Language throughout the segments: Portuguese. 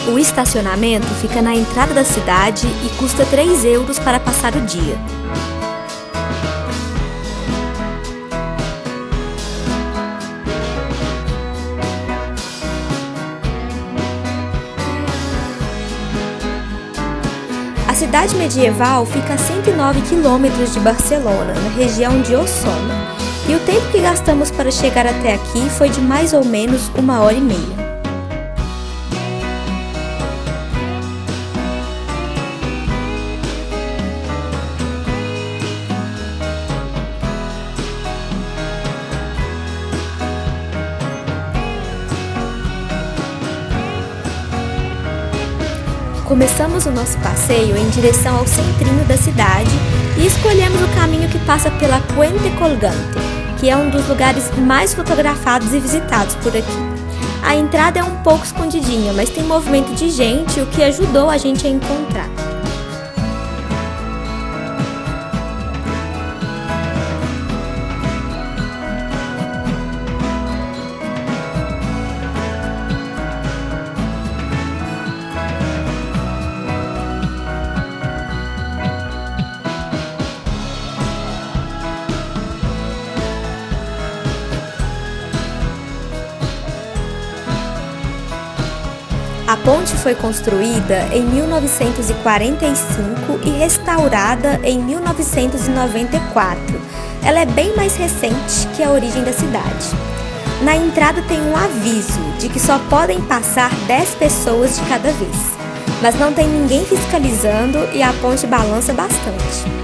O estacionamento fica na entrada da cidade e custa 3 euros para passar o dia. A cidade medieval fica a 109 quilômetros de Barcelona, na região de Osona, e o tempo que gastamos para chegar até aqui foi de mais ou menos 1h30. Começamos o nosso passeio em direção ao centrinho da cidade e escolhemos o caminho que passa pela Puente Colgante, que é um dos lugares mais fotografados e visitados por aqui. A entrada é um pouco escondidinha, mas tem movimento de gente, o que ajudou a gente a encontrar. A ponte foi construída em 1945 e restaurada em 1994. Ela é bem mais recente que a origem da cidade. Na entrada tem um aviso de que só podem passar 10 pessoas de cada vez, mas não tem ninguém fiscalizando e a ponte balança bastante.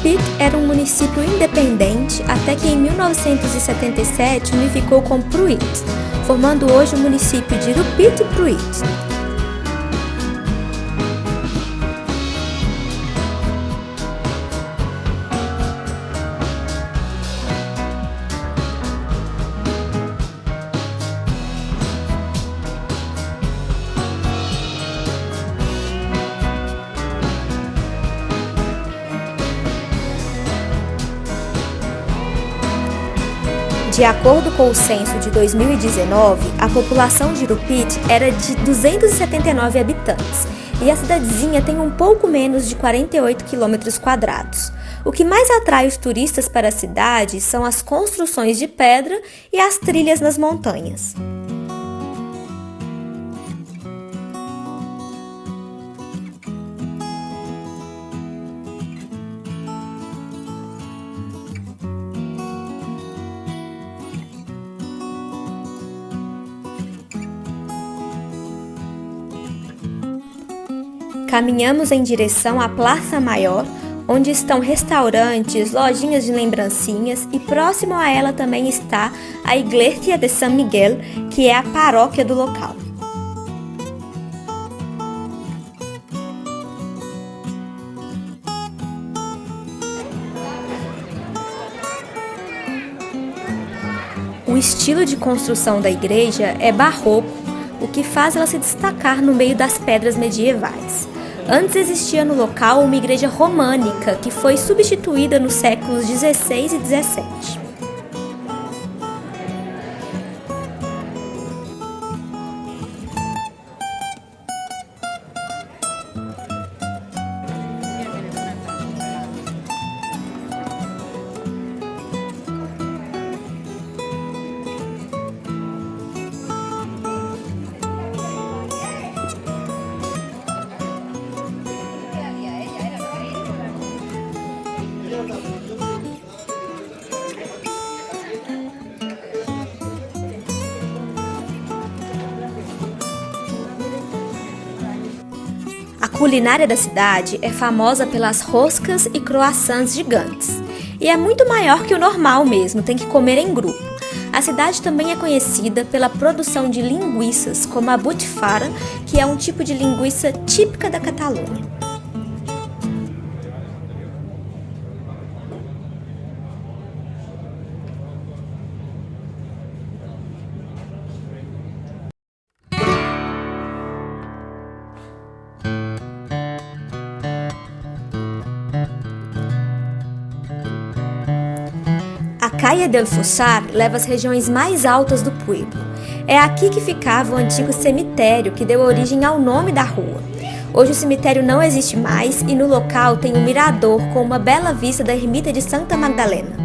Rupit era um município independente até que em 1977 unificou com Pruit, formando hoje o município de Rupit e Pruit. De acordo com o censo de 2019, a população de Rupit era de 279 habitantes e a cidadezinha tem um pouco menos de 48 km². O que mais atrai os turistas para a cidade são as construções de pedra e as trilhas nas montanhas. Caminhamos em direção à Praça Maior, onde estão restaurantes, lojinhas de lembrancinhas e próximo a ela também está a Iglesia de San Miguel, que é a paróquia do local. O estilo de construção da igreja é barroco, o que faz ela se destacar no meio das pedras medievais. Antes existia no local uma igreja românica que foi substituída nos séculos XVI e XVII. A culinária da cidade é famosa pelas roscas e croissants gigantes. E é muito maior que o normal mesmo, tem que comer em grupo. A cidade também é conhecida pela produção de linguiças, como a Botifarra, que é um tipo de linguiça típica da Catalunha. Calle del Fossar leva às regiões mais altas do pueblo. É aqui que ficava o antigo cemitério que deu origem ao nome da rua. Hoje o cemitério não existe mais e no local tem um mirador com uma bela vista da ermita de Santa Magdalena.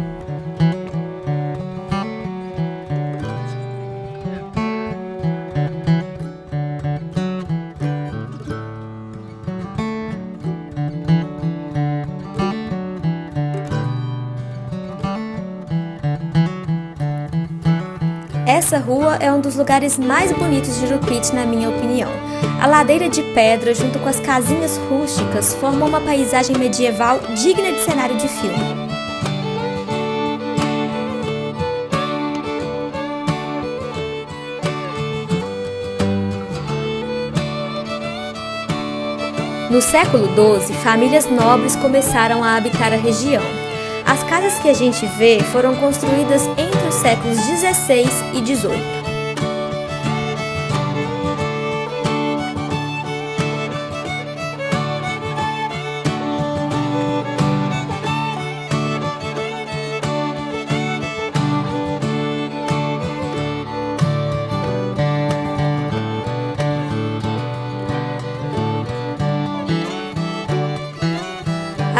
Essa rua é um dos lugares mais bonitos de Jurupit, na minha opinião. A ladeira de pedra, junto com as casinhas rústicas, formam uma paisagem medieval digna de cenário de filme. No século XII, famílias nobres começaram a habitar a região. As casas que a gente vê foram construídas entre os séculos XVI e XVIII.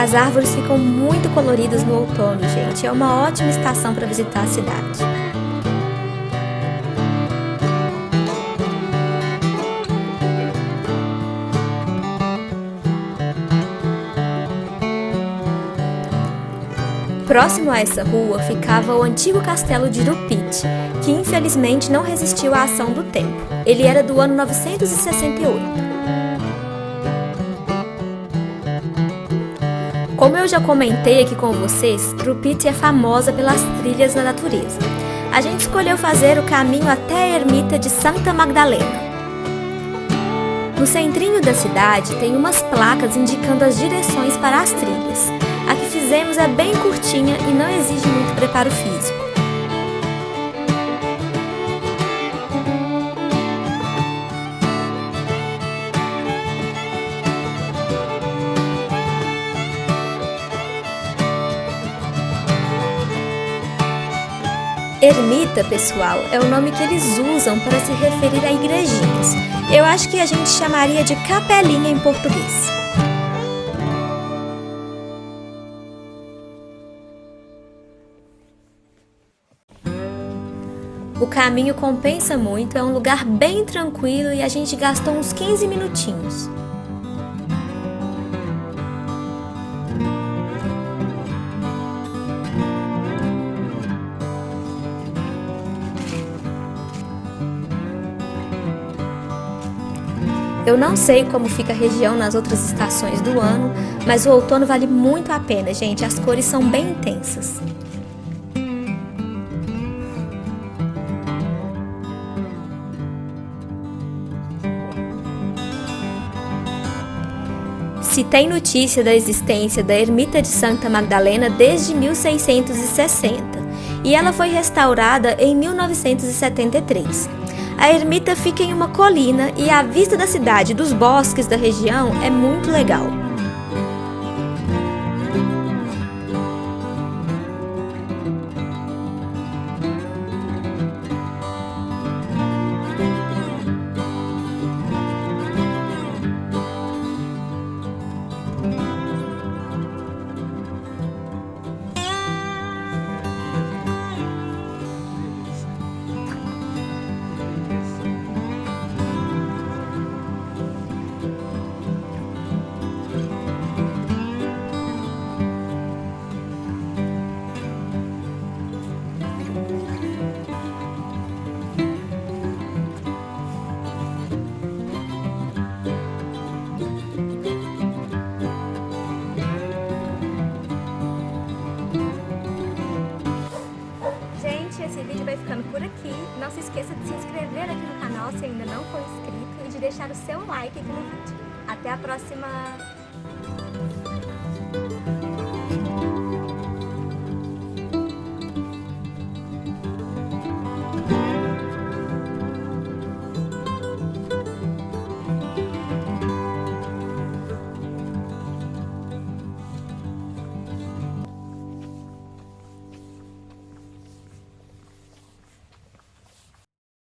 As árvores ficam muito coloridas no outono, gente. É uma ótima estação para visitar a cidade. Próximo a essa rua ficava o antigo castelo de Jurupit, que infelizmente não resistiu à ação do tempo. Ele era do ano 968. Como eu já comentei aqui com vocês, Jurupit é famosa pelas trilhas na natureza. A gente escolheu fazer o caminho até a ermita de Santa Magdalena. No centrinho da cidade tem umas placas indicando as direções para as trilhas. A que fizemos é bem curtinha e não exige muito preparo físico. Ermita, pessoal, é o nome que eles usam para se referir a igrejinhas. Eu acho que a gente chamaria de capelinha em português. O caminho compensa muito, é um lugar bem tranquilo e a gente gastou uns 15 minutinhos. Eu não sei como fica a região nas outras estações do ano, mas o outono vale muito a pena, gente. As cores são bem intensas. Se tem notícia da existência da Ermita de Santa Magdalena desde 1660 e ela foi restaurada em 1973. A ermita fica em uma colina e a vista da cidade e dos bosques da região é muito legal. Esse vídeo vai ficando por aqui. Não se esqueça de se inscrever aqui no canal se ainda não for inscrito e de deixar o seu like aqui no vídeo. Até a próxima!